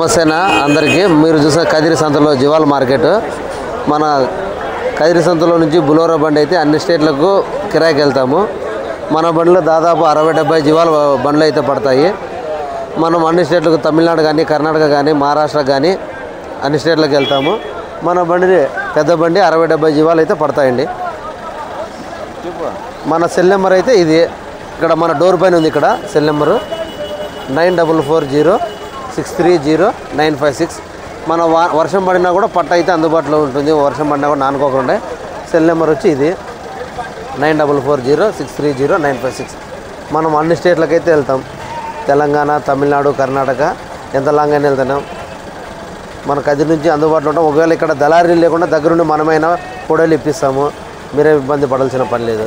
నమస్తేనా అందరికీ. మీరు చూసిన కదిరి సంతలో జీవాల మార్కెట్. మన కదిరి సంతలో నుంచి బులోరా బండి అయితే అన్ని స్టేట్లకు కిరాయికి వెళ్తాము. మన బండిలో దాదాపు 60-70 జీవాల బండ్లు అయితే పడతాయి. మనం అన్ని స్టేట్లకు తమిళనాడు కానీ, కర్ణాటక కానీ, మహారాష్ట్ర కానీ అన్ని స్టేట్లకు వెళ్తాము. మన బండి పెద్ద బండి 60-70 జీవాలు అయితే పడతాయండి. మన సెల్ నెంబర్ అయితే ఇది, ఇక్కడ మన డోర్ పైన ఉంది. ఇక్కడ సెల్ నెంబరు 9440630956. మన వర్షం పడినా కూడా పట్ట అయితే అందుబాటులో ఉంటుంది. వర్షం పడినా కూడా నానుకోకుండా. సెల్ నెంబర్ వచ్చి ఇది 9440630956. మనం అన్ని స్టేట్లకు అయితే వెళ్తాం. తెలంగాణ, తమిళనాడు, కర్ణాటక ఎంత లాంగ్ అయినా వెళ్తున్నాం. మన కదిరి నుంచి అందుబాటులో ఉంటాం. ఒకవేళ ఇక్కడ దళారీ లేకుండా దగ్గరుండి మనమైనా పొడేలు ఇప్పిస్తాము. మీరే ఇబ్బంది పడాల్సిన పని లేదు.